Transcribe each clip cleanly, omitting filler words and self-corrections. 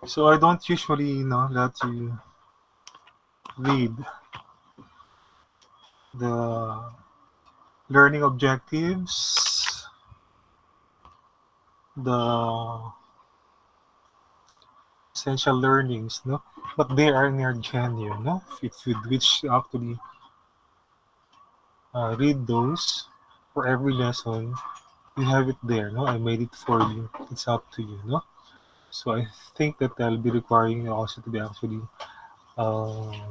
So I don't usually, let you read the learning objectives, the essential learnings, no? But they are near genuine, no? If you which actually read those for every lesson, you have it there, no? I made it for you. It's up to you, no? So I think that I'll be requiring you also to be actually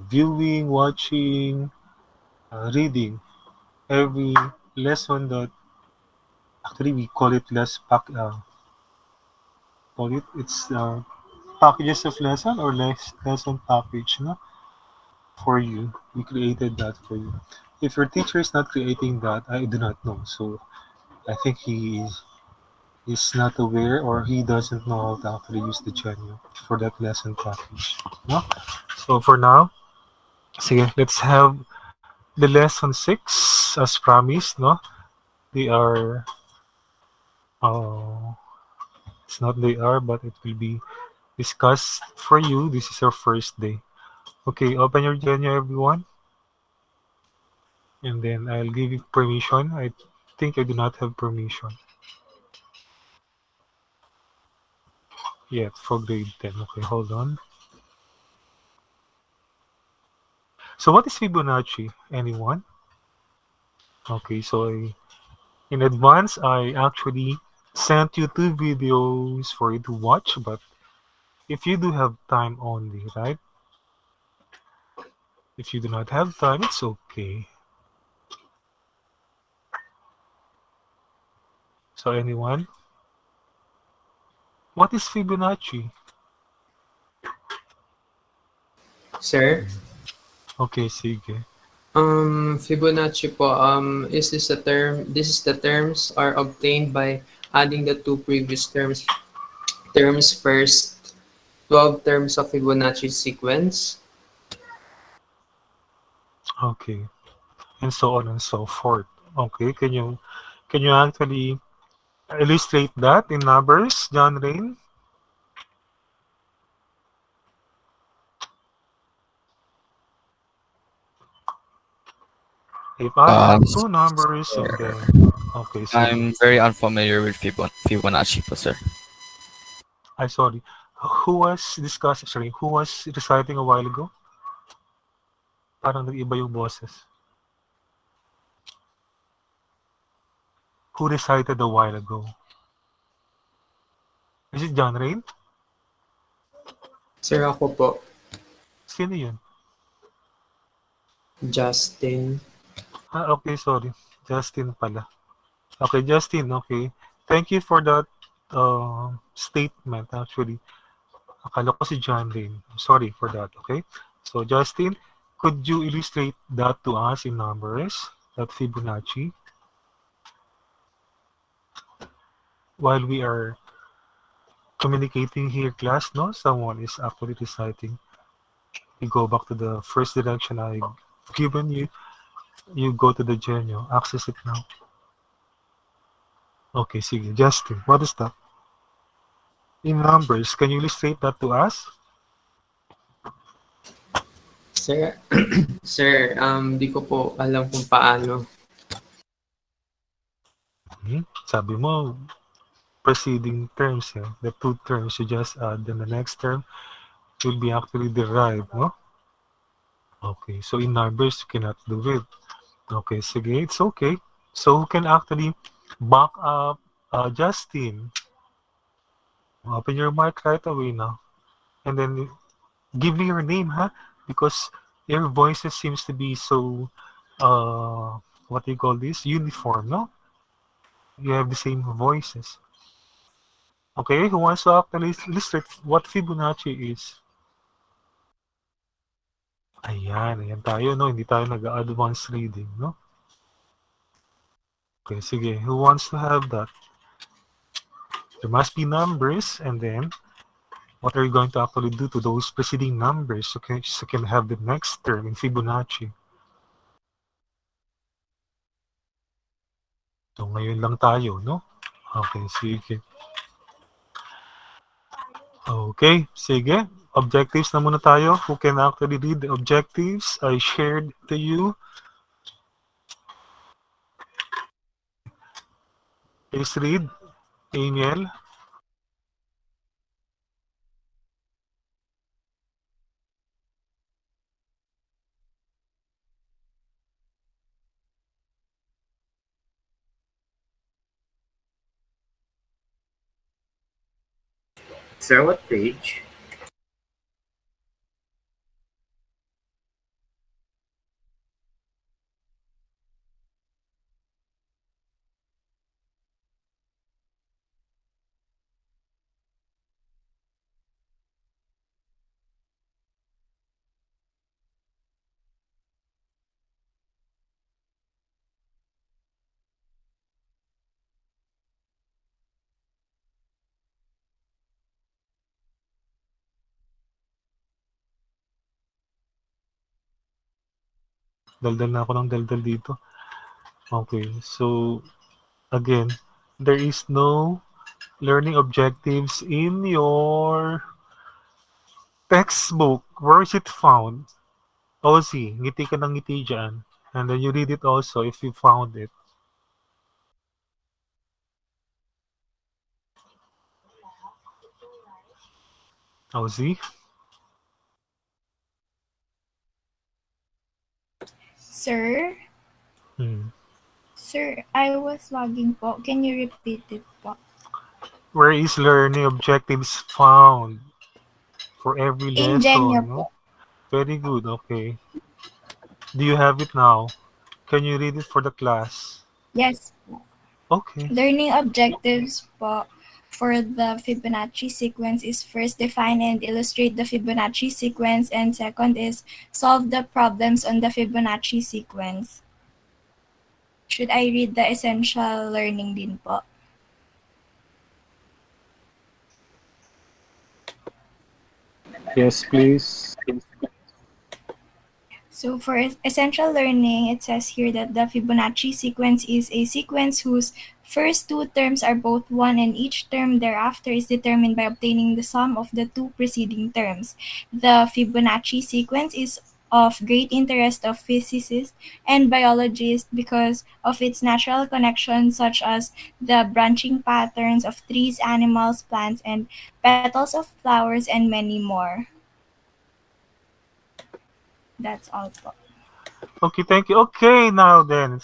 viewing, watching, reading every lesson that actually we call it call it it's packages of lesson or lesson package, no? For you. We created that for you. If your teacher is not creating that, I do not know. So I think is not aware or he doesn't know how to actually use the Genio for that lesson package. No? So for now, sige, let's have the lesson 6 as promised, no? They are uh, it's not they are, but it will be discussed for you. This is our first day. Okay, open your Genio, everyone, and then I'll give you permission. I think I do not have permission yet for grade 10. Okay, hold on. So what is Fibonacci? Anyone? Okay, so in advance, I actually sent you 2 videos for you to watch, but if you do have time only, right? If you do not have time, it's okay. So anyone? What is Fibonacci? Sir, Okay, sige. Fibonacci po, is this a term, this is the terms are obtained by adding the two previous terms first, 12 terms of Fibonacci sequence. Okay. And so on and so forth. Okay, can you actually illustrate that in numbers, John Rain? If I Um, have two numbers and then okay, sige. I'm very unfamiliar with Fibonacci po, sir. I sorry. Who was discussing, sorry, who was reciting a while ago? Parang nag-iba yung boses. Who recited a while ago? Is it John Rain? Sir, ako po, Sino yun? Justin. Okay, sorry. Justin pala. Okay, Justin, okay. Thank you for that statement, actually. Akala ko si John Rain. I'm sorry for that, okay? So, Justin, could you illustrate that to us in numbers, that Fibonacci, while we are communicating here, class, no? Someone is actually reciting. You go back to the first direction I've given you. You go to the Genio. Access it now. Okay, sige. Justin, what is that? In numbers, can you illustrate that to us? Sir, sir, di ko po alam kung paano. Sabi mo, preceding terms, eh? The two terms you just add, then the next term will be actually derived, no? Okay, so in numbers, you cannot do it. Okay, sige, it's okay. So who can actually back up Justin? Open your mic right away now. And then give me your name, huh? Because your voices seems to be so, what do you call this? Uniform, no? You have the same voices. Okay, who wants to actually illustrate what Fibonacci is? Ayan tayo, no? Hindi tayo nag-advance reading, no? Okay, sige. Who wants to have that? There must be numbers, and then what are you going to actually do to those preceding numbers so can have the next term in Fibonacci? So, ngayon lang tayo, no? Okay, sige. Okay, sige. Objectives na muna tayo. Who can actually read the objectives I shared to you? Please read. Amiel. Sir, what page? Daldal na ako ng daldal dito. Okay, so again, there is no learning objectives in your textbook. Where is it found? Ozzy, ngiti ka ng ngiti dyan. And then you read it also if you found it. Ozzy? Sir? Sir, I was logging po. Can you repeat it po? Where is learning objectives found? For every lesson, Ingenio no? po. Very good, okay. Do you have it now? Can you read it for the class? Yes po. Okay. Learning objectives po for the Fibonacci sequence is first define and illustrate the Fibonacci sequence, and second is solve the problems on the Fibonacci sequence. Should I read the essential learning din po? Yes, please. So for essential learning, it says here that the Fibonacci sequence is a sequence whose first two terms are both 1 and each term thereafter is determined by obtaining the sum of the two preceding terms. The Fibonacci sequence is of great interest of physicists and biologists because of its natural connections, such as the branching patterns of trees, animals, plants, and petals of flowers, and many more. That's all po. Okay, thank you. Okay, now then,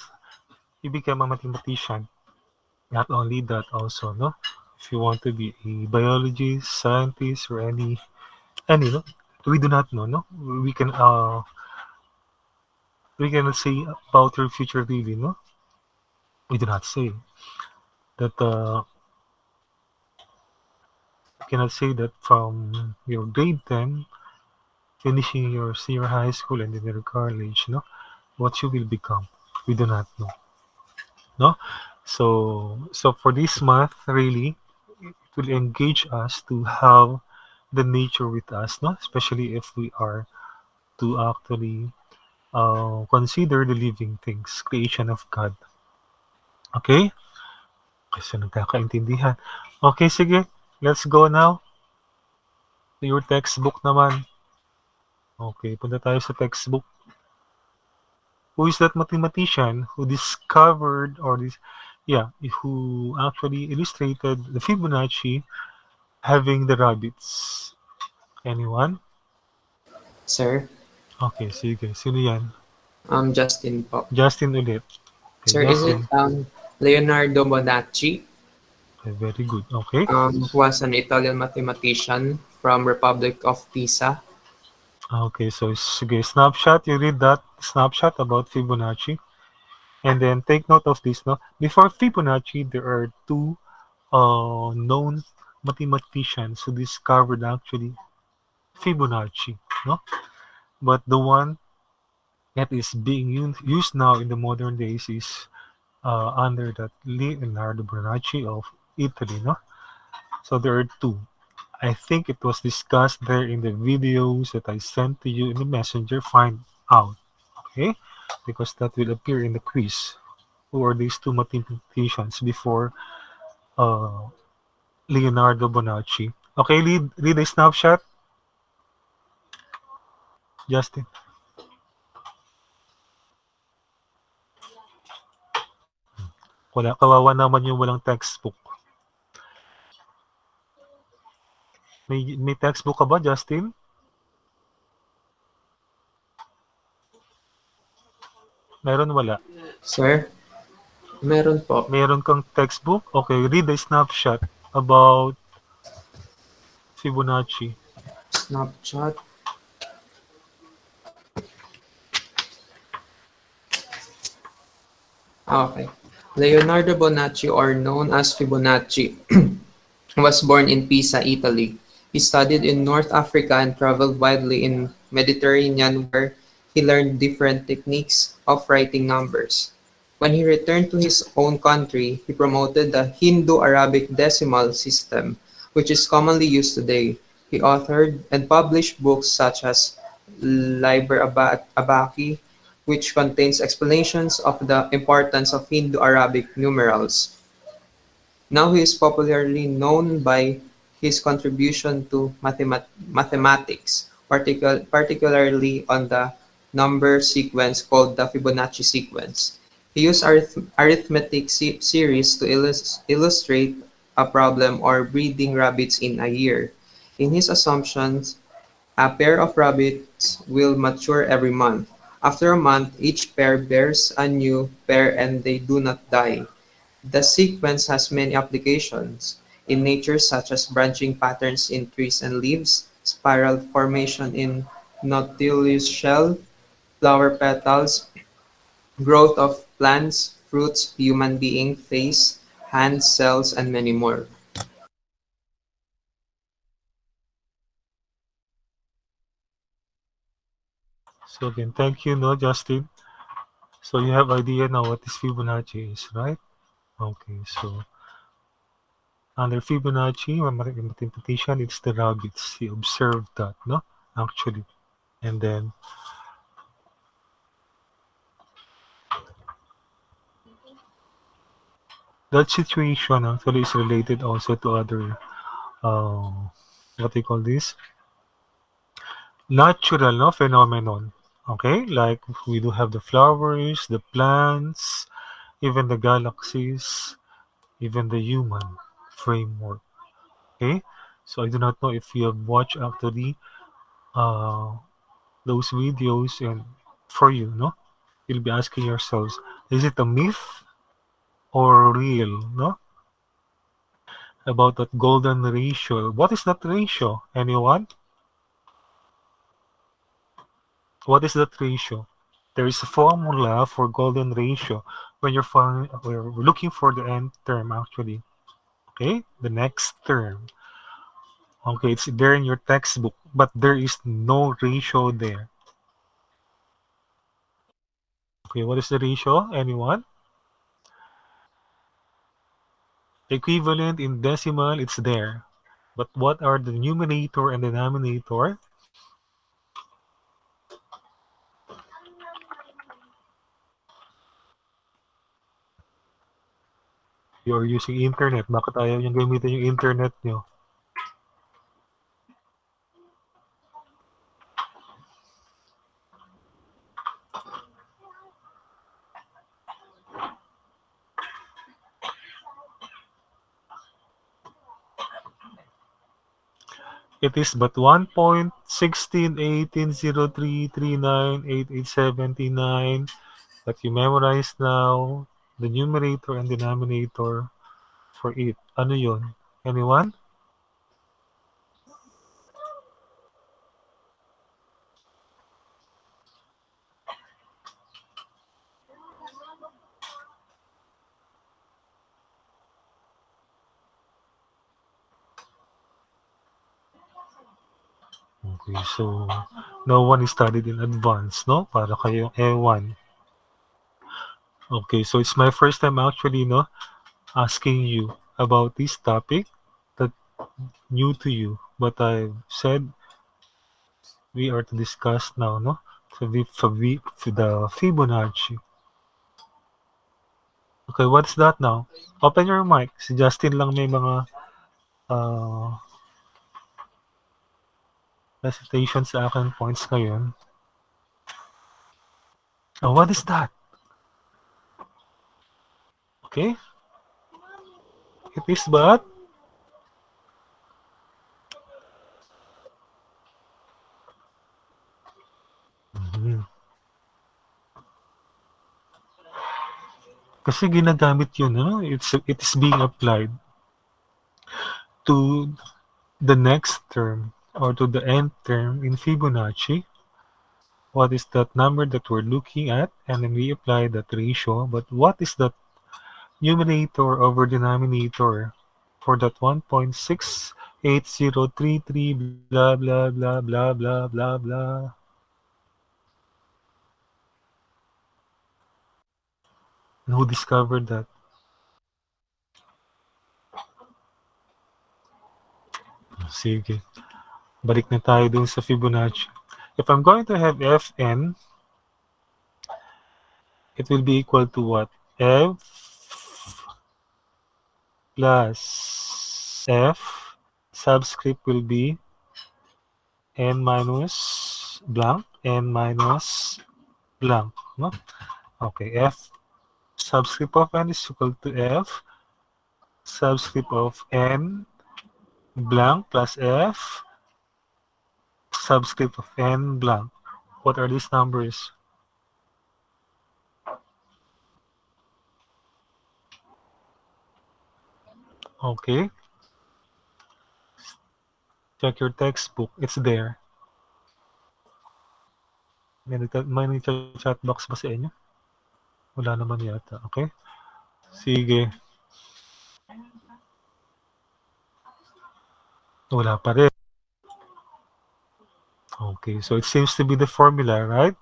you become a mathematician. Not only that, also, no? If you want to be a biologist, scientist, or any, no? We do not know, no? We cannot say about your future really, no? We do not say that. We cannot say that from your grade 10, finishing your senior high school and then your college, no? What you will become. We do not know. No? So for this math, really, it will engage us to have the nature with us, no? Especially if we are to actually consider the living things, creation of God. Okay? Kasi nagkakaintindihan. Okay, sige. Let's go now. To your textbook naman. Okay, punta tayo sa textbook. Who is that mathematician who discovered who actually illustrated the Fibonacci having the rabbits? Anyone? Sir, Okay, sige. Sino yan? Justin po. Justin ulit. Okay, Sir, is it Justin. Leonardo Bonacci, Okay, very good. Okay. who was an Italian mathematician from Republic of Pisa? Okay, so sige, snapshot. You read that snapshot about Fibonacci. And then take note of this, no? Before Fibonacci, there are two known mathematicians who discovered actually Fibonacci, no? But the one that is being used now in the modern days is under that Leonardo Bonacci of Italy, no? So there are two. I think it was discussed there in the videos that I sent to you in the messenger. Find out, okay? Because that will appear in the quiz. Who are these two mathematicians before Leonardo Bonacci? Okay, read a snapshot. Justin. Kawawa naman yung walang textbook. May textbook ka ba, Justin? Meron, wala. Sir, meron po. Meron kang textbook? Okay, read a snapshot about Fibonacci. Snapchat. Okay. Leonardo Bonacci, or known as Fibonacci, was born in Pisa, Italy. He studied in North Africa and traveled widely in Mediterranean, where he learned different techniques of writing numbers. When he returned to his own country, he promoted the Hindu-Arabic decimal system, which is commonly used today. He authored and published books such as Liber Abaci, which contains explanations of the importance of Hindu-Arabic numerals. Now he is popularly known by his contribution to mathematics, particularly on the number sequence called the Fibonacci sequence. He used arithmetic series to illustrate a problem or breeding rabbits in a year. In his assumptions, a pair of rabbits will mature every month. After a month, each pair bears a new pair and they do not die. The sequence has many applications in nature, such as branching patterns in trees and leaves, spiral formation in Nautilus shell, flower petals, growth of plants, fruits, human being face, hands, cells, and many more. So again, thank you, no, Justin. So you have idea now what this Fibonacci is, right? Okay, so under Fibonacci, mathematician, it's the rabbits. He observed that, no? Actually. And then that situation actually is related also to other, uh, what they call this? Natural, no, phenomenon. Okay, like we do have the flowers, the plants, even the galaxies, even the human framework. Okay, so I do not know if you have watched actually uh, those videos, and for you, no, you'll be asking yourselves, is it a myth or real, no? About that golden ratio. What is that ratio? Anyone? What is that ratio? There is a formula for golden ratio when we're looking for the end term actually. Okay, the next term. Okay, it's there in your textbook, but there is no ratio there. Okay, what is the ratio? Anyone? Equivalent in decimal, it's there. But what are the numerator and denominator? You're using internet. Bakit ayaw niyong gamitin yung internet niyo? It is but 1.161803398879 that you memorize now the numerator and denominator for it. Ano yun? Anyone? Okay, so no one is studied in advance, no? Para kayong ewan. Okay, so it's my first time actually, no, asking you about this topic that new to you. But I said we are to discuss now, no? So the Fibonacci. Okay, what's that now? Open your mic. Si Justin lang may mga uh, presentation sa aking points ngayon. Oh, what is that? Okay. It is but Mhm. Kasi ginagamit yun, ano? It is being applied to the next term or to the nth term in Fibonacci. What is that number that we're looking at? And then we apply that ratio. But what is that numerator over denominator for that 1.68033 blah blah blah blah blah blah blah? And who discovered that? Sige. Balik na tayo dun sa Fibonacci. If I'm going to have Fn, it will be equal to what? F plus F subscript will be n minus blank, n minus blank. No? Okay, F subscript of n is equal to F subscript of n blank plus F subscript of n blank. What are these numbers? Okay. Check your textbook. It's there. May chat box ba sa inyo? Wala naman yata. Okay. Sige. Wala pa rin. Okay. So it seems to be the formula, right?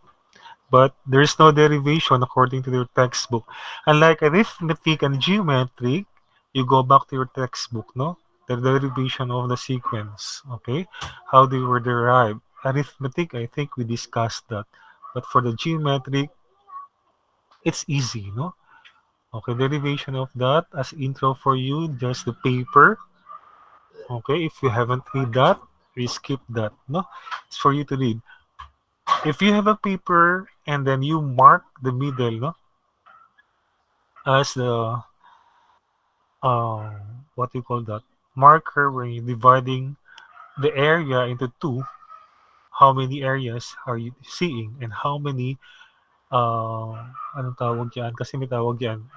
But there's no derivation according to your textbook. Unlike arithmetic and geometric, you go back to your textbook, no? The derivation of the sequence, okay? How they were derived. Arithmetic, I think we discussed that. But for the geometric, it's easy, no? Okay, derivation of that as intro for you, just the paper. Okay, if you haven't read that, we skip that, no? It's for you to read. If you have a paper and then you mark the middle, no? As the what do you call that? Marker when you're dividing the area into two, how many areas are you seeing and how many anong tawag yan? Kasi may tawag yan.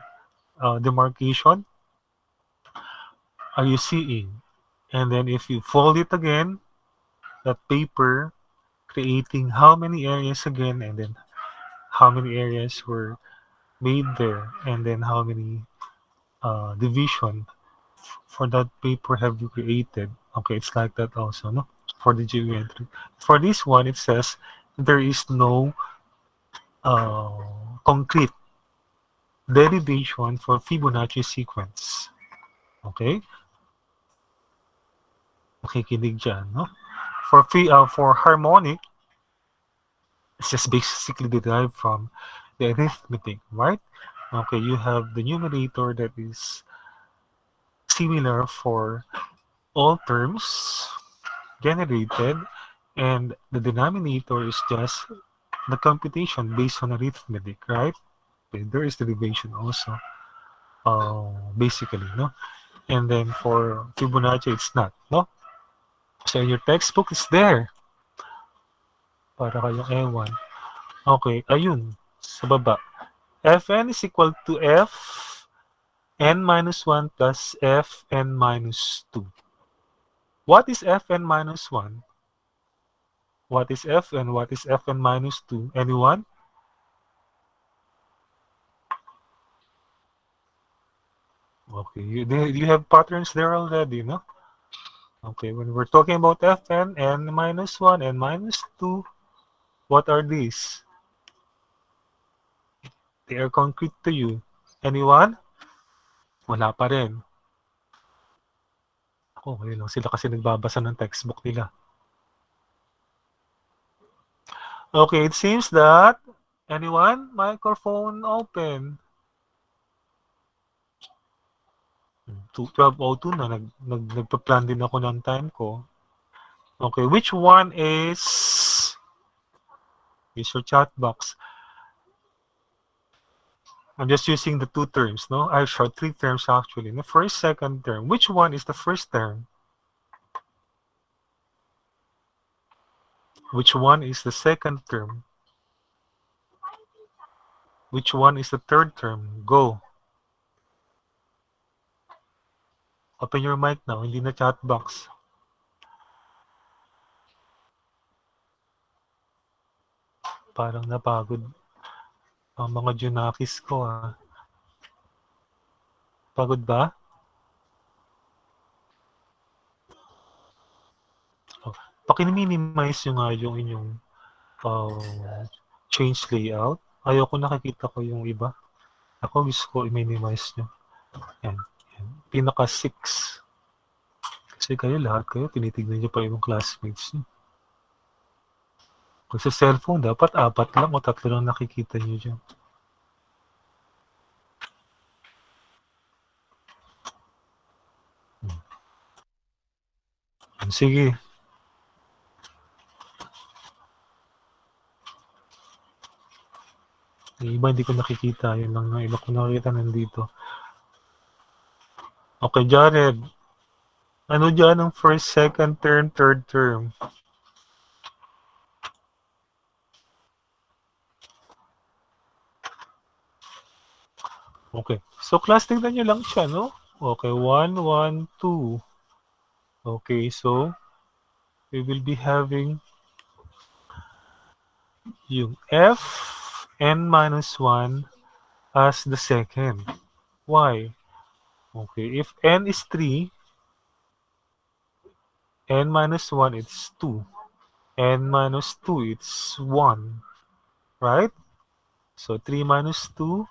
Demarcation are you seeing? And then if you fold it again, that paper creating how many areas again, and then how many areas were made there, and then how many division for that paper have you created. Okay, it's like that also, no? For the geometry. For this one, it says there is no concrete derivation for Fibonacci sequence. Okay? Makikinig dyan, no? For harmonic, it's just basically derived from the arithmetic, right? Okay, you have the numerator that is similar for all terms generated, and the denominator is just the computation based on arithmetic, right? Okay, there is derivation also, basically, no? And then for Fibonacci, it's not, no? So in your textbook, it's there. Para kayong ewan. Okay, ayun, sa baba. Fn is equal to f n minus 1 plus fn minus 2. What is fn minus 1? What is fn? What is fn minus 2? Anyone? Okay, you have patterns there already, no? Okay, when we're talking about fn, n minus 1, n minus 2, what are these? They are concrete to you. Anyone? Wala pa rin. Ako, ngayon lang sila kasi nagbabasa ng textbook nila. Okay, it seems that anyone? Microphone open. 12:02 na, nagpa-plan din ako ng time ko. Okay, which one is... Use your chat box. I'm just using the two terms, no? I showed three terms actually. The first, second term. Which one is the first term? Which one is the second term? Which one is the third term? Go. Open your mic now, hindi na chat box. Parang napagod ang mga Junakis ko, ah. Pagod ba? Oh, paki-minimize nyo nga yung inyong change layout. Ayoko nakikita ko yung iba. Ako gusto ko i-minimize nyo. Yan. Yan. Pinaka 6. Kasi kayo, lahat kayo, tinitignan nyo pa yung classmates nyo. Kung sa cellphone, dapat 4 lang o 3 lang nakikita nyo dyan. Sige. Yung iba hindi ko nakikita. Yun lang yung iba ko nakikita nandito. Okay, Jared. Ano dyan ang first, second term, third term? Okay. So, class, tingnan nyo lang siya, no? Okay, 1, 1, 2. Okay, so, we will be having yung f n minus 1 as the second. Why? Okay, if n is 3, n minus 1 it's 2. N minus 2 it's 1. Right? So, 3 minus 2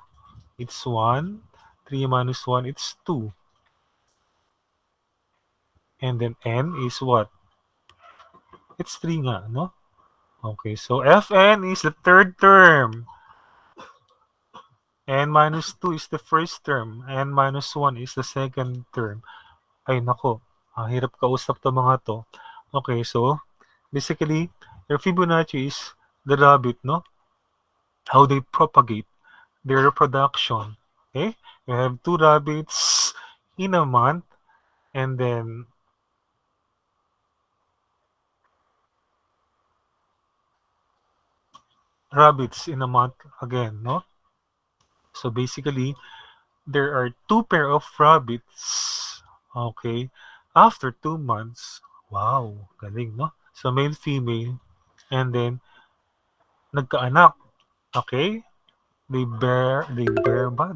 it's 1. 3 minus 1 it's 2. And then n is what? It's 3 nga, no? Okay, so Fn is the third term. N minus 2 is the first term. N minus 1 is the second term. Ay, nako. Hirap kausap to mga to. Okay, so basically, your Fibonacci is the rabbit, no? How they propagate their reproduction. Okay? You have 2 rabbits in a month, and then rabbits in a month again, no? So basically, there are 2 pair of rabbits, okay, after 2 months. Wow, galing, no? So male, female, and then nagkaanak, okay? They bear ba?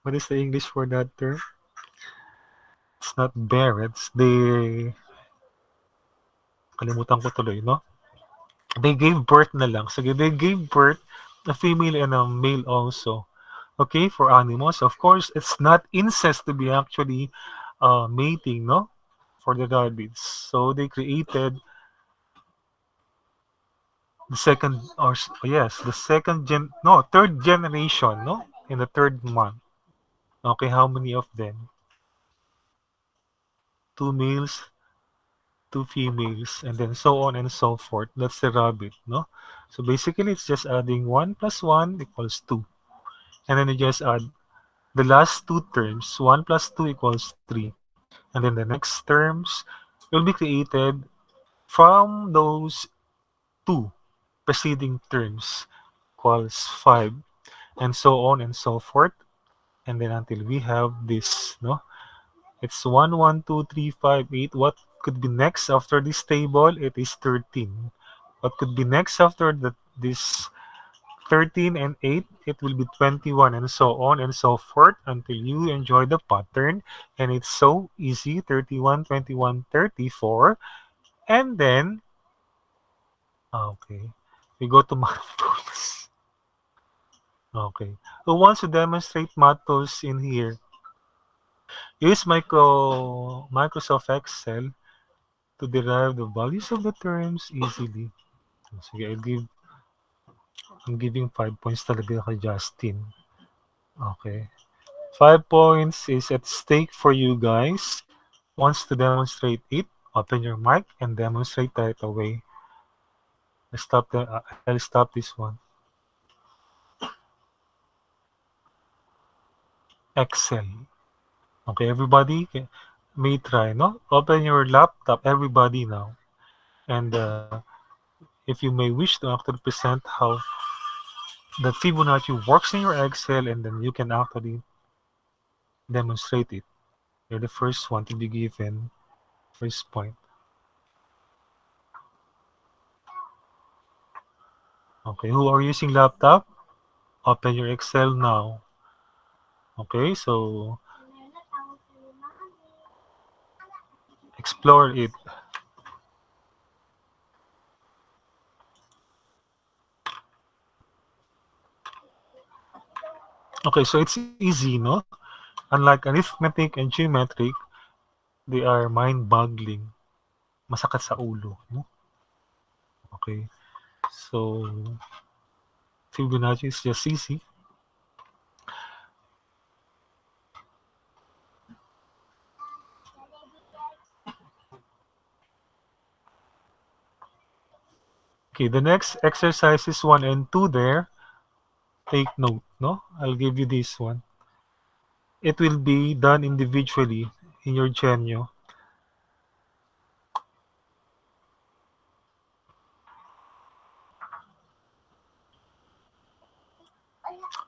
What is the English for that term? It's not bear, it's kalimutan ko tuloy, no? They gave birth na lang. So they gave birth a female and a male also. Okay, for animals. Of course, it's not incest to be actually mating, no? For the rabbits. So they created the third generation, no? In the third month. Okay, how many of them? 2 males, 2 females, and then so on and so forth. That's the rabbit, no? So basically, it's just adding 1 plus 1 equals 2. And then you just add the last 2 terms. 1 plus 2 equals 3. And then the next terms will be created from those 2 preceding terms equals 5. And so on and so forth. And then until we have this, no? It's 1, 1, 2, 3, 5, 8. What could be next after this table? It is 13. What could be next after this 13 and 8? It will be 21, and so on and so forth until you enjoy the pattern. And it's so easy. 31, 21, 34. And then, okay, we go to math tools. Okay. Who wants to demonstrate math tools in here? Use Microsoft Excel to derive the values of the terms easily. Sige, I'm giving 5 points talaga kay Justin. Okay. 5 points is at stake for you guys. wants to demonstrate it, open your mic and demonstrate right away. I'll stop this one. Excel. Okay, everybody may try, no? Open your laptop, everybody now. And if you may wish to actually present how the Fibonacci works in your Excel, and then you can actually demonstrate it. You're the first one to be given first point. Okay, who are using laptop? Open your Excel now. Okay, so explore it. Okay, so it's easy, no? Unlike arithmetic and geometric, they are mind-boggling. Masakit sa ulo, no? Okay, so Fibonacci is just easy. Okay, the next exercises 1 and 2 there. Take note, no? I'll give you this one. It will be done individually in your Genio.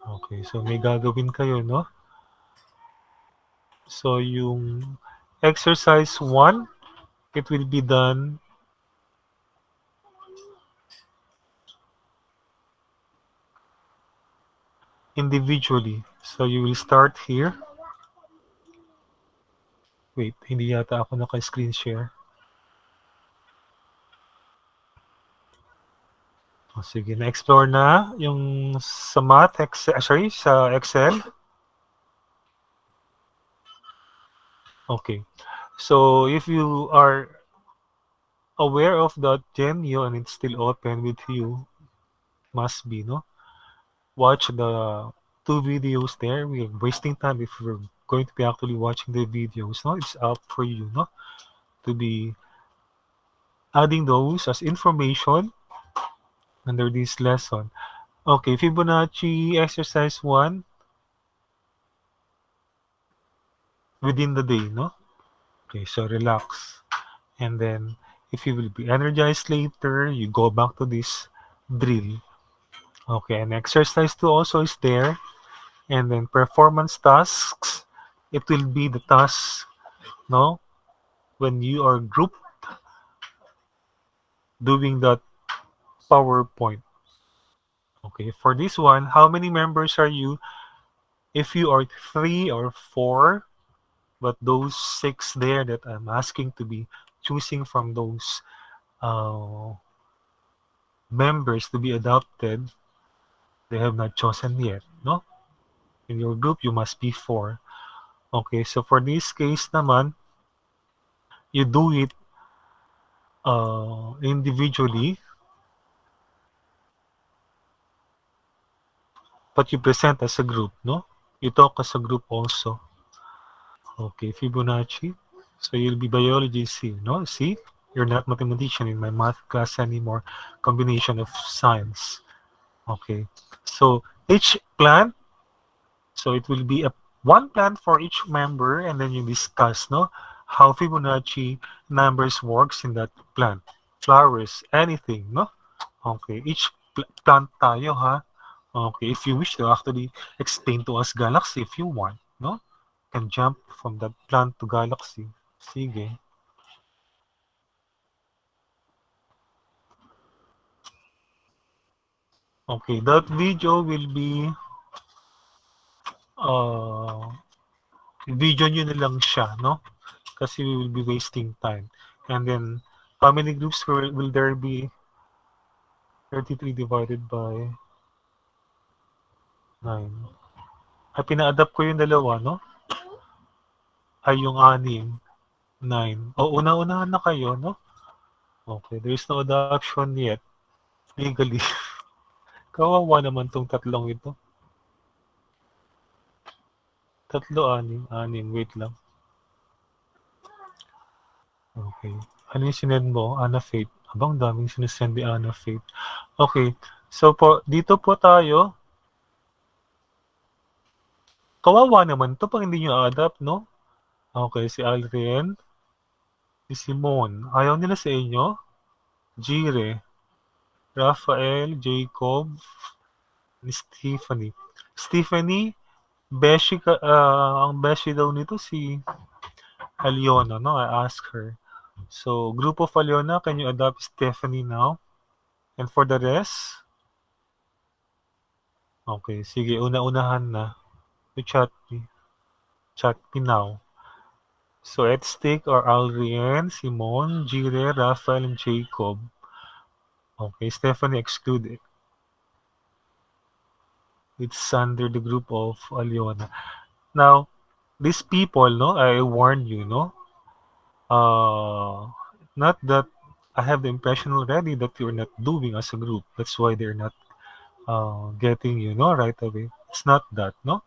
Okay, so may gagawin kayo, no? So yung exercise 1, it will be done individually. So you will start here. Wait, hindi yata ako naka-screen share. O, sige, na-explore na yung sa math, sa Excel. Okay. So if you are aware of that Genio and it's still open with you, must be, no? Watch the 2 videos there. We are wasting time if we're going to be actually watching the videos, no? It's up for you, no? To be adding those as information under this lesson. Okay, Fibonacci exercise 1 within the day, no? Okay, so relax. And then if you will be energized later, you go back to this drill. Okay, and exercise 2 also is there. And then performance tasks, it will be the task, no? When you are grouped doing that PowerPoint. Okay, for this one, how many members are you? If you are 3 or 4, but those 6 there that I'm asking to be choosing from those members to be adopted, they have not chosen yet, no? In your group, you must be 4. Okay, so for this case naman, you do it individually, but you present as a group, no? You talk as a group also. Okay, Fibonacci. So you'll be biology C, no? See? You're not mathematician in my math class anymore. Combination of science. Okay. So each plant, so it will be one plant for each member, and then you discuss, no? How Fibonacci numbers works in that plant. Flowers, anything, no? Okay. Each plant tayo, ha? Okay. If you wish to actually explain to us galaxy if you want, no? Can jump from the plant to galaxy. Sige. Okay, that video will be video nyo na lang siya, no? Kasi we will be wasting time. And then, how many groups will there be? 33 divided by 9. Ay, pina-adapt ko yung dalawa, no? Ay, yung 6. 9. O, una-unahan na kayo, no? Okay, there is no adoption yet. Legally. Kawawa naman tong tatlong ito. 3, 6. Wait lang. Okay. Ano yung sinend mo? Anna Faith. Abang daming sinesend ni Anna Faith. Okay. So po, dito po tayo. Kawawa naman to pag hindi nyo adapt, no? Okay, si Alrien. Si Simon. Ayaw nila sa inyo? Jire. Rafael, Jacob, ni Stephanie. Stephanie, beshi ka, ang beshi daw nito si Aliona, no? I asked her. So, group of Aliona, can you adopt Stephanie now? And for the rest? Okay, sige, una-unahan na. You chat me. Chat me now. So, at stake are Alrien, Simon, Jire, Rafael, and Jacob. Okay, Stephanie excluded. It's under the group of Aliona. Now, these people, no, I warn you, no? Not that I have the impression already that you're not doing as a group. That's why they're not getting you, no, right away. It's not that, no?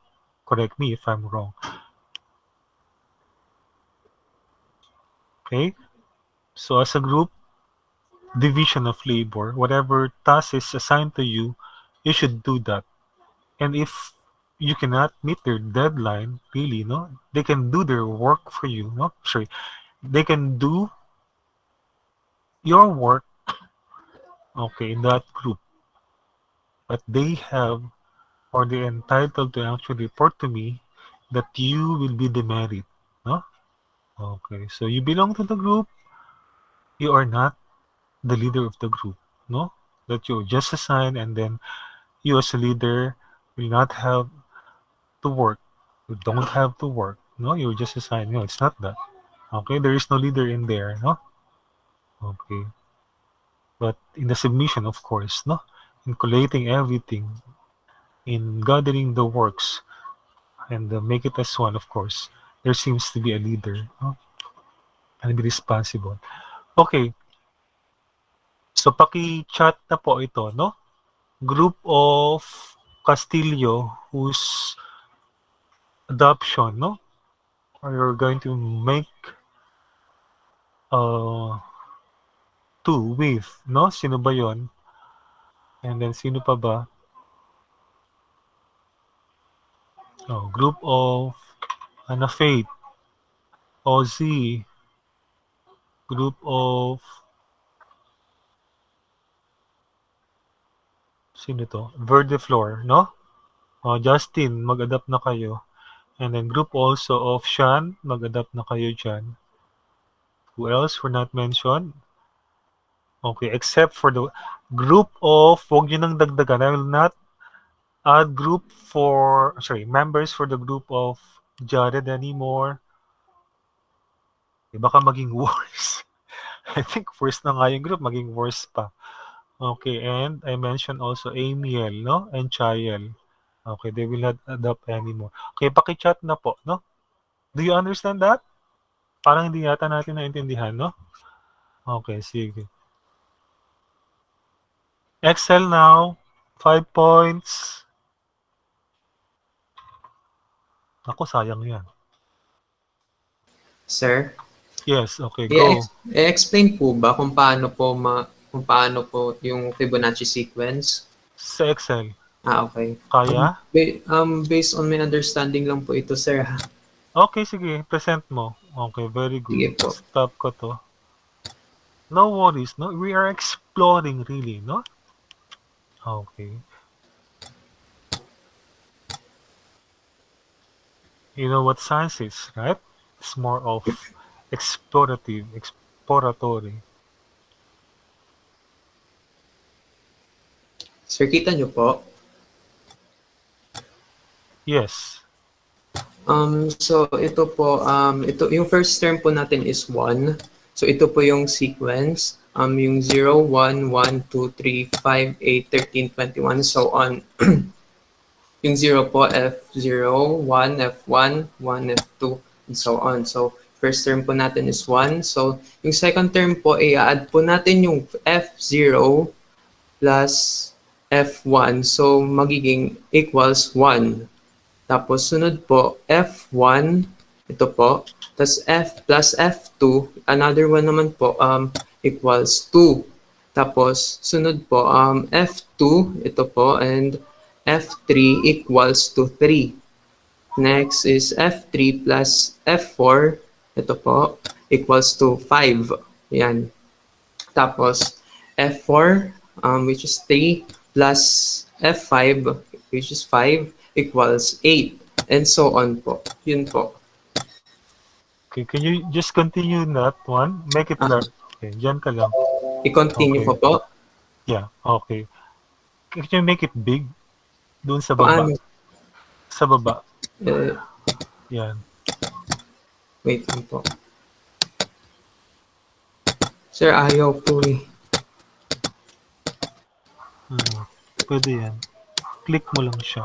Correct me if I'm wrong. Okay? So as a group, division of labor, whatever task is assigned to you, you should do that. And if you cannot meet their deadline, really, no, they can do their work for you, no? Sorry, they can do your work, okay, in that group. But they have, or they're entitled to actually report to me that you will be the merit, no? Okay, so you belong to the group, you are not the leader of the group, no? That you're just assigned, and then you as a leader will not have to work. You don't have to work, no? You're just assigned. No, it's not that. Okay, there is no leader in there, no? Okay. But in the submission, of course, no? In collating everything, in gathering the works, and make it as one, of course, there seems to be a leader, no? And be responsible. Okay. So, paki-chat na po ito, no? Group of Castillo whose adoption, no? Or you're going to make two with, no? Sino ba yon? And then, sino pa ba? Oh, group of Anna Faith, Ozzy, group of sino to? Verde Floor, no? Justin, mag-adapt na kayo. And then group also of Sean, mag-adapt na kayo dyan. Who else were not mentioned? Okay, except for the group of, huwag nyo nang dagdagan. I will not add members for the group of Jared anymore. Baka maging worse. I think worse na nga yung group, maging worse pa. Okay, and I mentioned also Amiel, no? And Chael. Okay, they will not adopt anymore. Okay, paki-chat na po, no? Do you understand that? Parang hindi yata natin naintindihan, no? Okay, sige. Excel now, 5 points. Ako, sayang yan. Sir, Yes, okay, go. i-explain po ba kung paano po yung Fibonacci sequence? Sa Excel, Okay. kaya? Based on my understanding lang po ito, sir. Ha? Okay, sige, present mo. Okay, very Sige good. po. Stop ko to. No worries, no? We are exploring really, no? Okay. You know what science is, right? It's more of exploratory. Sir, kita nyo po? Yes. So ito po, ito yung first term po natin is 1. So ito po yung sequence, yung 0, 1, 1, 2, 3, 5, 8, 13, 21, so on. Yung 0 po, F0, 1, F1, 1, F2, and so on. So first term po natin is 1. So yung second term po, i-add po natin yung F0 plus F1. So magiging equals 1. Tapos sunod po, F1 Ito po. Tapos F plus F2, another one naman po, equals 2. Tapos, sunod po, F2, ito po, and F3 equals to 3. Next is F3 plus F4, ito po, equals to 5. Yan. Tapos, F4, which is 3, plus F5, which is 5, equals 8. And so on po. Yun po. Okay, can you just continue that one? Make it large. Okay, dyan ka lang. I-continue Okay. ko po. Yeah, okay. Can you make it big? Doon sa baba. Paano? Sa baba. Eh, Yan. wait lang po. Sir, ayaw po eh. Pwede yan. Click mo lang siya.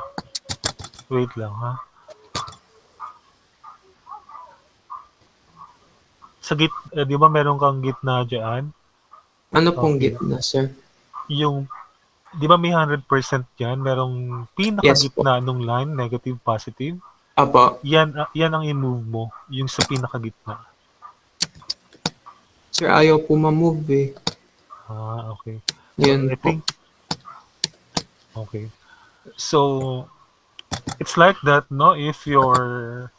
Wait lang, ha? Di ba meron kang gitna dyan? Ano pong Okay. gitna, sir? Yung, di ba may 100% yan? Merong pinakagitna nung line, negative, positive. Apo. Yan ang i-move mo. Yung sa pinakagitna. Sir, ayaw po ma-move eh. Okay. Yan I po. think, okay. So, it's like that, no? If your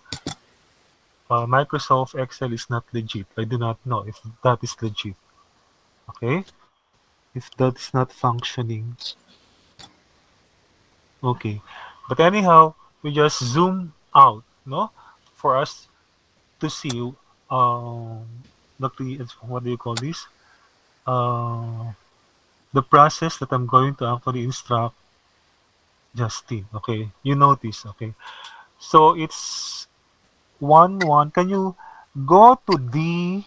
Microsoft Excel is not legit, I do not know if that is legit. Okay? If that is not functioning. Okay. But anyhow, we just zoom out, no? For us to see what do you call this? The process that I'm going to actually instruct Justin. Okay, you notice. Okay, so it's 1 1. Can you go to D4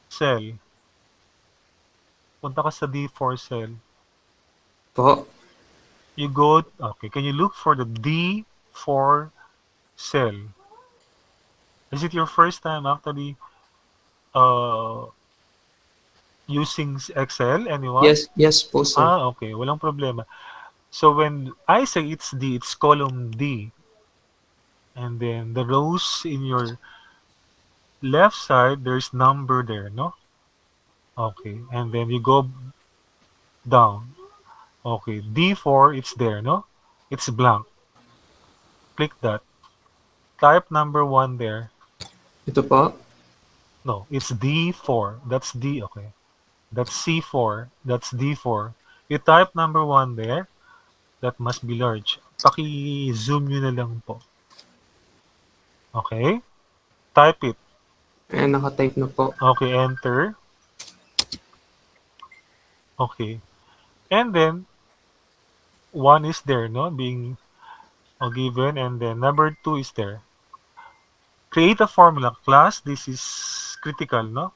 cell? Punta ka sa D4 cell. Po. You go. Okay, can you look for the D4 cell? Is it your first time actually using Excel? Anyone? Yes po, sir. Okay. Walang problema. So when I say it's D, it's column D. And then the rows in your left side, there's number there, no? Okay. And then you go down. Okay. D4, it's there, no? It's blank. Click that. Type number 1 there. Ito po. No, it's D4. That's D, okay. That's C4. That's D4. You type number 1 there. That must be large. Paki-zoom nyo na lang po. Okay? Type it. Ayan, nakatype na po. Okay, enter. Okay. And then, 1 is there, no? Being given. And then, number 2 is there. Create a formula. Class, this is critical, no?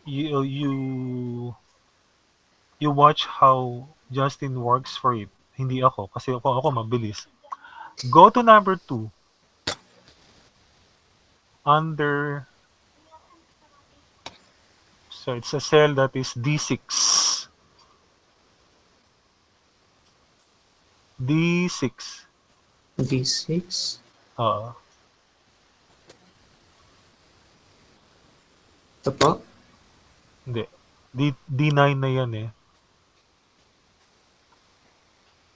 You watch how Justin works for it. Hindi ako. Kasi ako mabilis. Go to number 2. Under, so it's a cell that is D6. D6. D6. Ito po. Hindi. D9 na yan eh.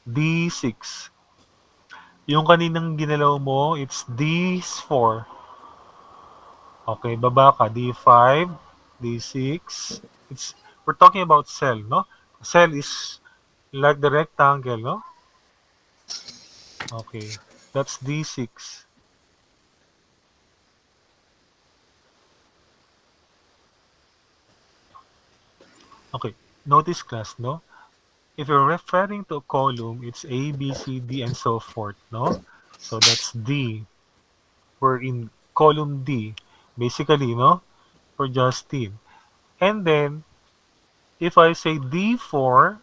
D6. Yung kaninang ginalaw mo, it's D4. Okay, baba ka. D5, D6. We're talking about cell, no? Cell is like the rectangle, no? Okay, that's D6. Okay, notice class, no? If you're referring to a column, it's A, B, C, D, and so forth, no? So that's D. We're in column D, basically, no? For Justin. And then, if I say D4,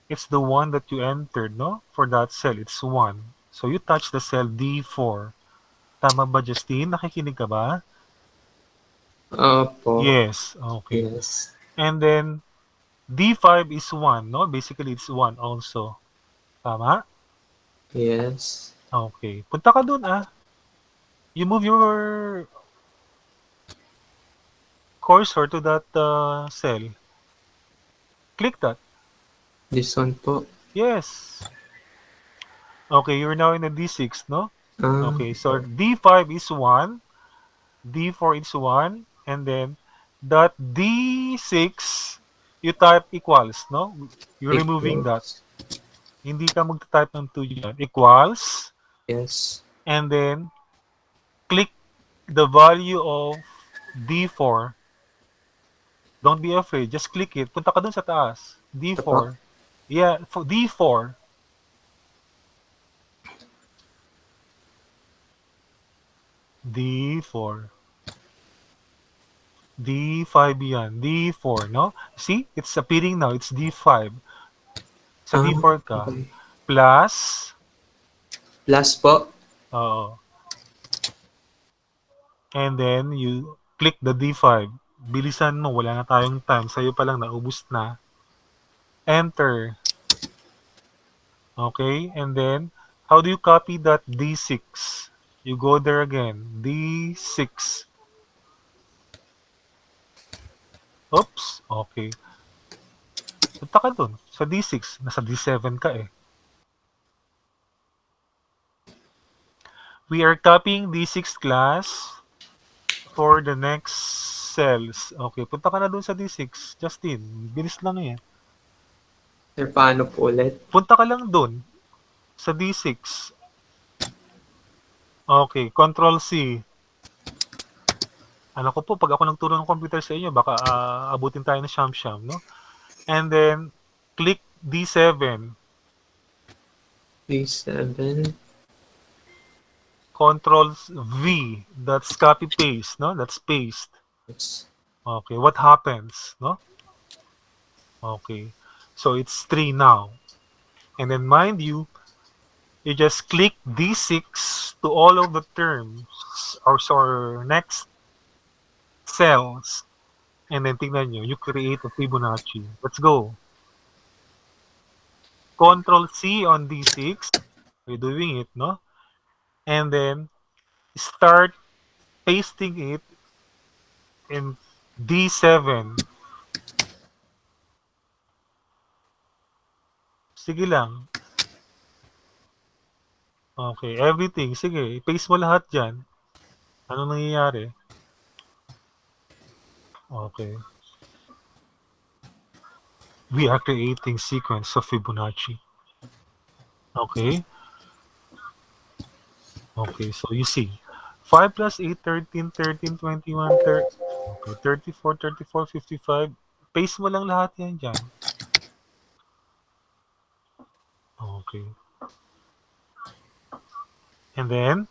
it's the one that you entered, no? For that cell, it's 1. So you touch the cell D4. Tama ba, Justin? Nakikinig ka ba? Opo. Yes. Okay. Yes. And then, D5 is 1, no? Basically, it's 1 also. Tama? Yes. Okay. Punta ka dun, You move your cursor to that cell. Click that. This one po. Yes. Okay, you're now in a D6, no? Ah, Okay, so D5 is 1, D4 is 1, and then that D6, you type equals, no? You're removing that. equals. Hindi ka mag-type ng 2 dyan. Equals, Yes. and then click the value of D4. Don't be afraid. Just click it. Punta ka dun sa taas. Ito po. D4. Yeah, D4. D4. D5 yan. D4, no? See? It's appearing now. It's D5. Sa Ah, D4 ka. okay. Plus, Plus po. oo. And then, you click the D5. Bilisan mo. Wala na tayong time. Sa'yo pa lang naubos na. Enter. Okay? And then, how do you copy that D6? You go there again. D6. Oops. Okay. Punta ka dun. Sa D6. Nasa D7 ka eh. We are copying D6 class for the next cells. Okay. Punta ka na dun sa D6. Justin. Bilis lang yan. Sir, paano po ulit? Punta ka lang dun. Sa D6. Okay. Control C. Ano ko po, pag ako nagturo ng computer sa inyo, baka abutin tayo ng siyam-siyam, no? And then, click D7. D7. Control V. That's copy-paste, no? That's paste. Yes. Okay, what happens, no? Okay, so it's 3 now. And then, mind you, you just click D6 to all of the terms or next cells. And then, tingnan nyo, you create a Fibonacci. Let's go. Control C on D6. We're doing it, no? And then, start pasting it in D7. Sige lang. Okay, everything. Sige, paste mo lahat dyan. Ano nangyayari? Okay. We are creating sequence of Fibonacci. Okay. Okay, so you see. 5 plus 8, 13, 13, 21, 30, okay, 34, 34, 55. Paste mo lang lahat yan dyan. Okay. And then,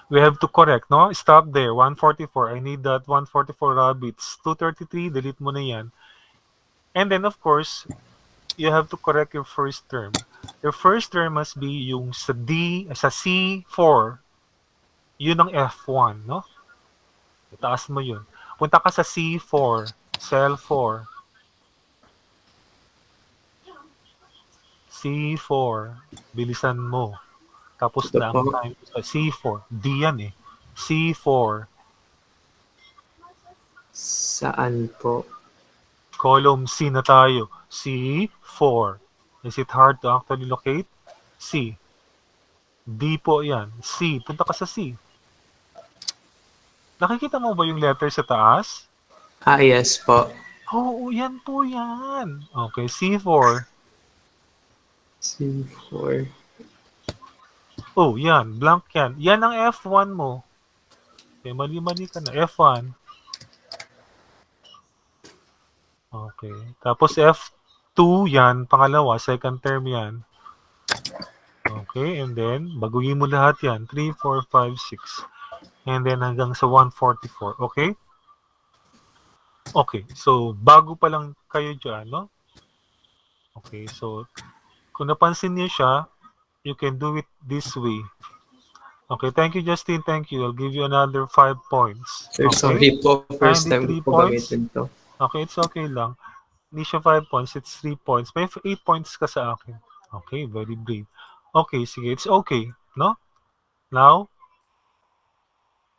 we have to correct, no? Stop there. 144. I need that 144 rabbits. 233, delete mo na yan. And then, of course, you have to correct your first term. Your first term must be yung sa C4. Yun ang F1, no? Itaas mo yun. Punta ka sa C4. Cell 4. C4. Bilisan mo. Tapos Ito na ang po. time sa C4. D yan eh. C4. Saan po? Column C na tayo. C4. Is it hard to actually locate? C. D po yan. C. Punta ka sa C. Nakikita mo ba yung letter sa taas? Ah, yes po. Oo, yan po yan. Okay, C4. C4. Oh, yan. Blank yan. Yan ang F1 mo. Okay, mali-mali ka na. F1. Okay. Tapos F2 yan. Pangalawa, second term yan. Okay, and then, baguhin mo lahat yan. 3, 4, 5, 6. And then hanggang sa 144. Okay? Okay, so bago pa lang kayo dyan, no? Okay, so kung napansin niyo siya, you can do it this way. Okay, thank you, Justin. Thank you. I'll give you another 5 points. Sir, sorry po. First Andy, time 3 po points? gamitin to. Okay, it's okay lang. Hindi siya 5 points, it's 3 points. May 8 points ka sa akin. Okay, very brave. Okay, sige, it's okay, no? Now,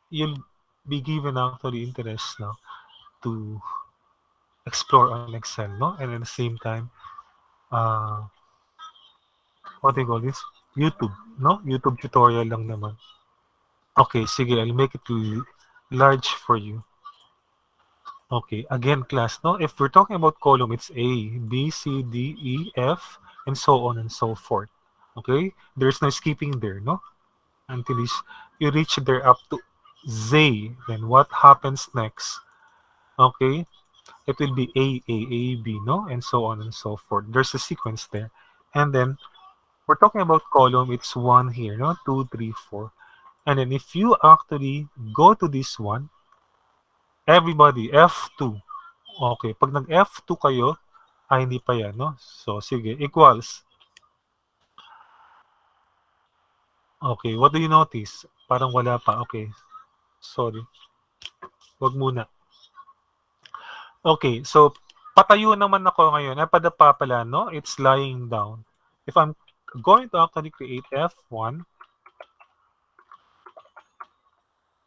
you'll be given actually interest now to explore on Excel, no? And at the same time, uh, what do you call this? YouTube, no? YouTube tutorial lang naman. Okay, sige, I'll make it large for you. Okay, again, class, no? If we're talking about column, it's A, B, C, D, E, F, and so on and so forth. Okay? There's no skipping there, no? Until you reach there up to Z. Then what happens next? Okay? It will be A, B, no? And so on and so forth. There's a sequence there. And then, we're talking about column, it's 1 here, no? 2, 3, 4. And then if you actually go to this one, everybody, F2. Okay, pag nag-F2 kayo, hindi pa yan, no? So, sige, equals. Okay, what do you notice? Parang wala pa. Okay, sorry. Wag muna. Okay, so, patayo naman ako ngayon. Padapa pala, no? It's lying down. If I'm going to actually create F1,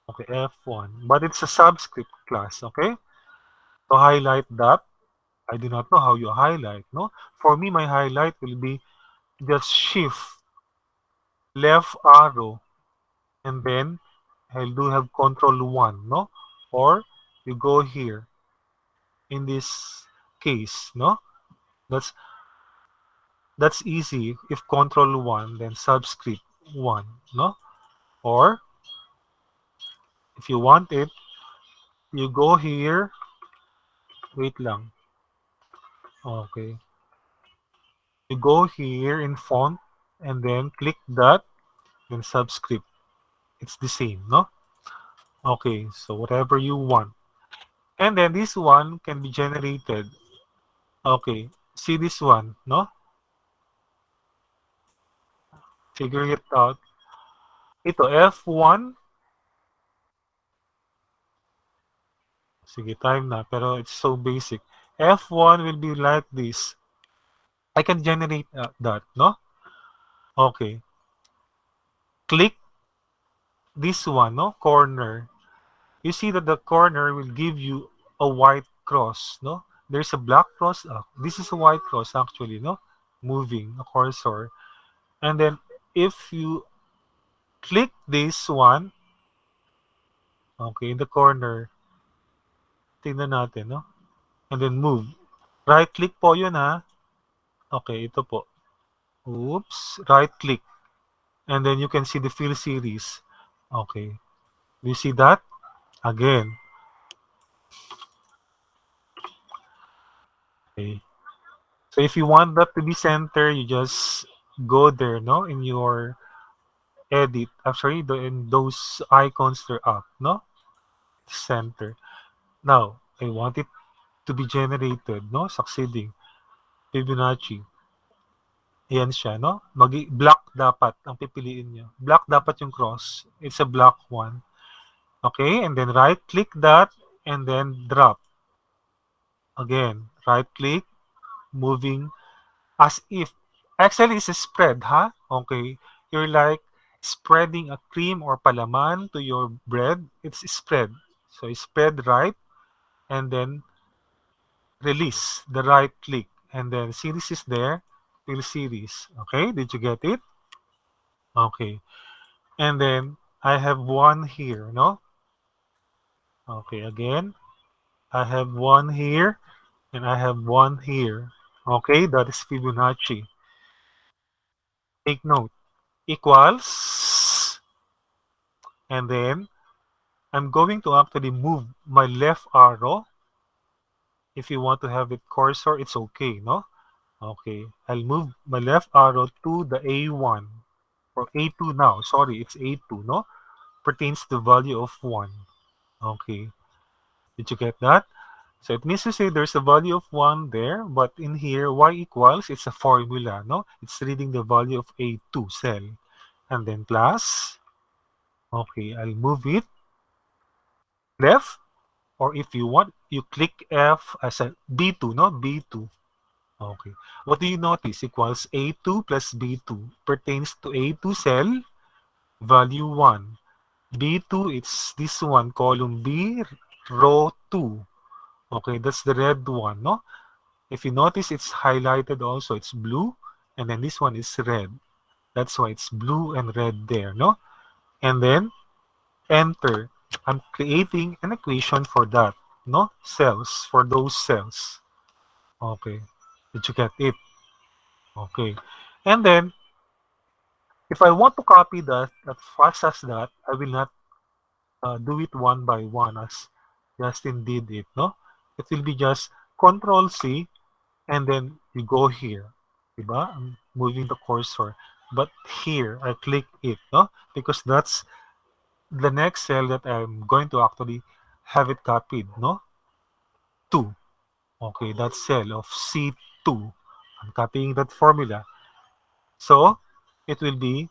okay, F1, but it's a subscript class, okay? To highlight that, I do not know how you highlight, no? For me, my highlight will be just shift left arrow and then I do have control 1, no? Or you go here in this case, no? That's easy. If control 1, then subscript 1, no? Or if you want it, you go here. Wait lang. Okay. You go here in font and then click that, then subscript. It's the same, no? Okay, so whatever you want. And then this one can be generated. Okay, see this one, no? Figure it out. Ito, F1. Sige, time na, pero it's so basic. F1 will be like this. I can generate that, no? Okay. Click this one, no? Corner. You see that the corner will give you a white cross, no? There's a black cross. This is a white cross, actually, no? Moving a cursor. And then, if you click this one, okay, in the corner, tingnan natin, no? And then move. Right-click po yun, ha? Okay, ito po. Oops, right-click. And then you can see the fill series. Okay. Do you see that? Again. Okay. So if you want that to be center, you just go there, no? In your edit. Actually, in those icons, they're up, no? Center. Now, I want it to be generated, no? Succeeding. Fibonacci. Ayan siya, no? Black dapat ang pipiliin nyo. Black dapat yung cross. It's a black one. Okay, and then right-click that, and then drop. Again, right-click, moving as if. Actually, it's a spread, ha? Okay, you're like spreading a cream or palaman to your bread. It's spread. So, spread right, and then release the right-click. And then series is there. Fill series. Okay, did you get it? Okay. And then I have one here, no? Okay, again, I have one here and I have one here. Okay, that is Fibonacci. Take note. Equals. And then I'm going to actually move my left arrow. If you want to have it cursor, it's okay, no? Okay, I'll move my left arrow to the A1 or A2 now. Sorry, it's A2, no? Pertains to the value of 1. Okay, did you get that? So it means to say there's a value of 1 there, but in here, y equals, it's a formula, no? It's reading the value of A2 cell. And then plus, okay, I'll move it left, or if you want, you click F as a B2, no? B2. Okay. What do you notice? Equals A2 plus B2 pertains to A2 cell, value 1. B2, it's this one, column B, row 2. Okay, that's the red one, no? If you notice, it's highlighted also. It's blue, and then this one is red. That's why it's blue and red there, no? And then, enter. I'm creating an equation for that, no? Cells, for those cells. Okay. Did you get it? Okay. And then, if I want to copy that, as fast as that, I will not do it one by one as Justin did it, no? It will be just Control C, and then you go here. Diba? I'm moving the cursor. But here, I click it, no? Because that's the next cell that I'm going to actually have it copied, no? 2. Okay, that cell of C2. I'm copying that formula. So, it will be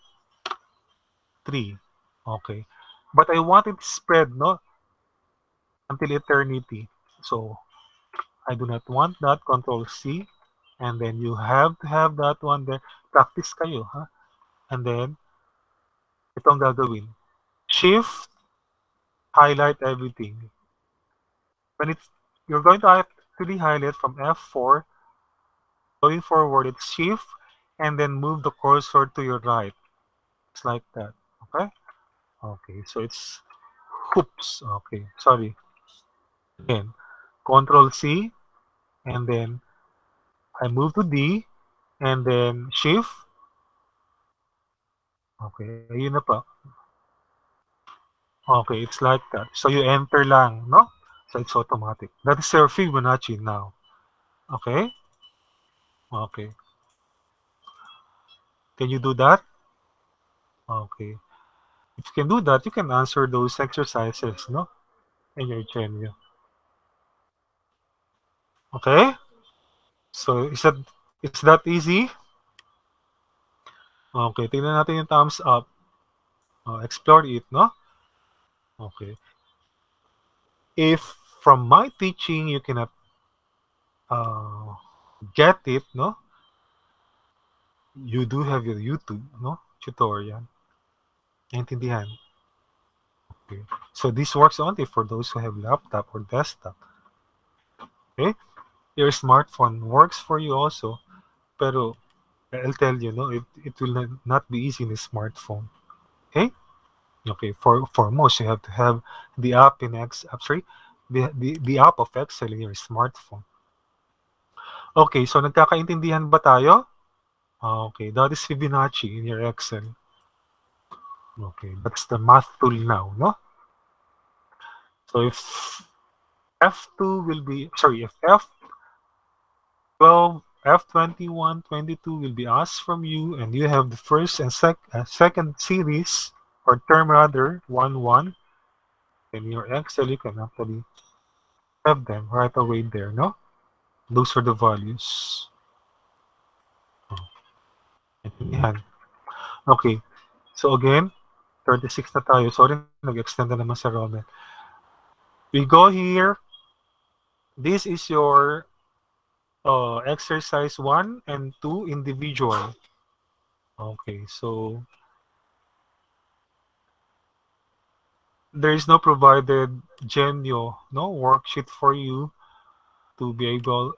3. Okay. But I want it spread, no? Until eternity. So, I do not want that. Control C. And then you have to have that one there. Practice kayo, ha? And then, itong gagawin. Shift, highlight everything. When it's, you're going to actually highlight from F4, going forward, it's Shift, and then move the cursor to your right. It's like that, okay? Okay, so it's hoops. Okay, sorry. Again, Control C, and then I move to D, and then Shift. Okay, ayun na pa. Okay, it's like that. So you enter lang, no? So it's automatic. That is your Fibonacci now. Okay? Okay. Can you do that? Okay. If you can do that, you can answer those exercises, no? In your Genio. Okay? So is that easy? Okay, tingnan natin yung thumbs up. Explore it, no? Okay. If from my teaching you cannot get it, no? You do have your YouTube, no? Tutorial. Naintindihan? Okay. So this works only for those who have laptop or desktop. Okay? Your smartphone works for you also, pero I'll tell you, no, it will not be easy in a smartphone. Okay? Okay, for most, you have to have the app in the app of Excel in your smartphone. Okay, so nagkakaintindihan ba tayo? Okay, that is Fibonacci in your Excel. Okay, that's the math tool now, no? So if F2 will be, sorry, if F12, F21, 22 will be asked from you, and you have the first and second series, or term rather, 1, 1, in your Excel, you can actually have them right away there, no? Those are the values. Yan. Okay. So again, 36 na tayo. Sorry, nag-extend na naman sa Roman. We go here. This is your exercise 1 and 2 individual. Okay, so there is no provided Genio, no worksheet for you to be able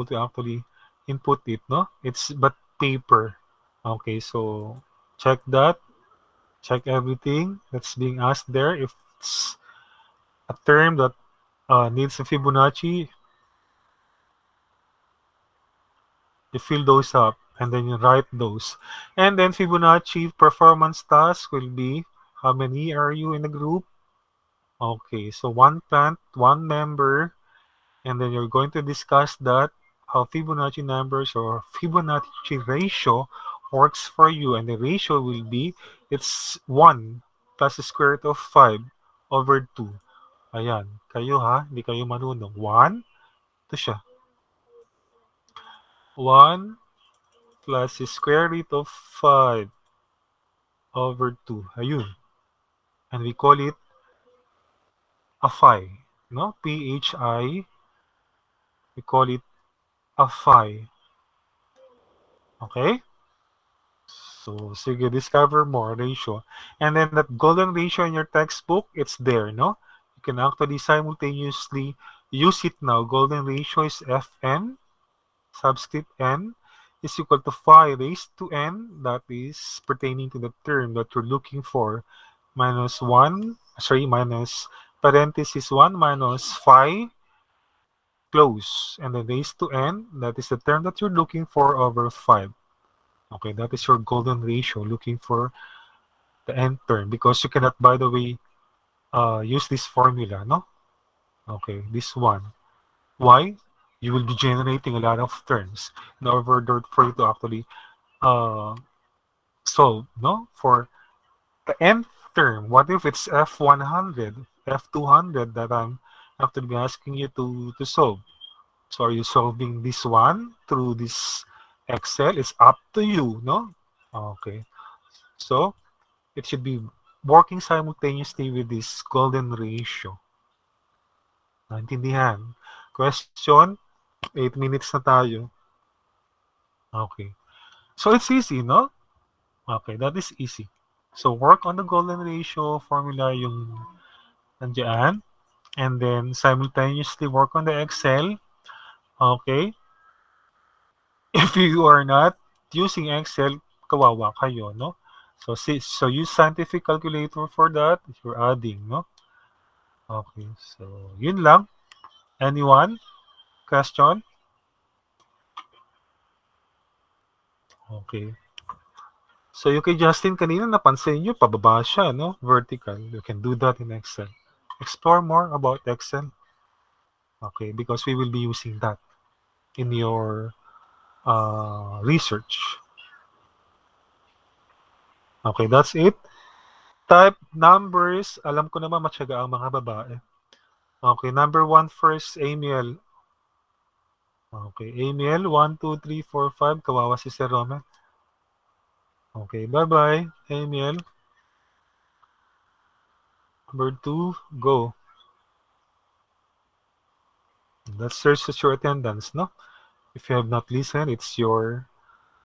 to actually input it, no? It's but paper. Okay, so check that. Check everything that's being asked there. If it's a term that needs a Fibonacci, you fill those up and then you write those. And then Fibonacci performance task will be how many are you in the group? Okay, so one plant, one member, and then you're going to discuss that how Fibonacci numbers or Fibonacci ratio works for you, and the ratio will be it's 1 plus the square root of 5 over 2. Ayan, kayo ha, hindi kayo marunong. 1, ito siya. 1 plus the square root of 5 over 2. Ayun. And we call it a phi, no? Phi. We call it a phi. Okay? So, sige, discover more ratio. And then that golden ratio in your textbook, it's there, no? You can actually simultaneously use it now. Golden ratio is Fn, subscript n, is equal to phi raised to n, that is pertaining to the term that you're looking for, minus parenthesis 1 minus phi close, and then raised to n, that is the term that you're looking for over 5. Okay, that is your golden ratio, looking for the n term, because you cannot, by the way, use this formula, no? Okay, this one. Why? You will be generating a lot of terms in order for you to actually solve, no? For the nth term, what if it's F100, F200 that I'm actually asking you to solve? So are you solving this one through this Excel? It's up to you, no? Okay. So it should be working simultaneously with this golden ratio. Naintindihan? Question? 8 minutes na tayo. Okay. So it's easy, no? Okay, that is easy. So work on the golden ratio formula yung nandiyan. And then simultaneously work on the Excel. Okay. If you are not using Excel, kawawa kayo, no? So use scientific calculator for that if you're adding, no? Okay, so yun lang. Anyone? Question? Okay. So yung kay Justin kanina, napansin nyo, pababa siya, no? Vertical. You can do that in Excel. Explore more about Excel. Okay, because we will be using that in your research. Okay, that's it. Type numbers. Alam ko naman matyaga ang mga babae. Okay, number 1 first, Amiel. Okay, Amiel, 1, 2, 3, 4, 5. Kawawa si Sir Roman. Okay, bye-bye, Amiel. Number 2, go. Let's search your attendance, no? If you have not listened, it's your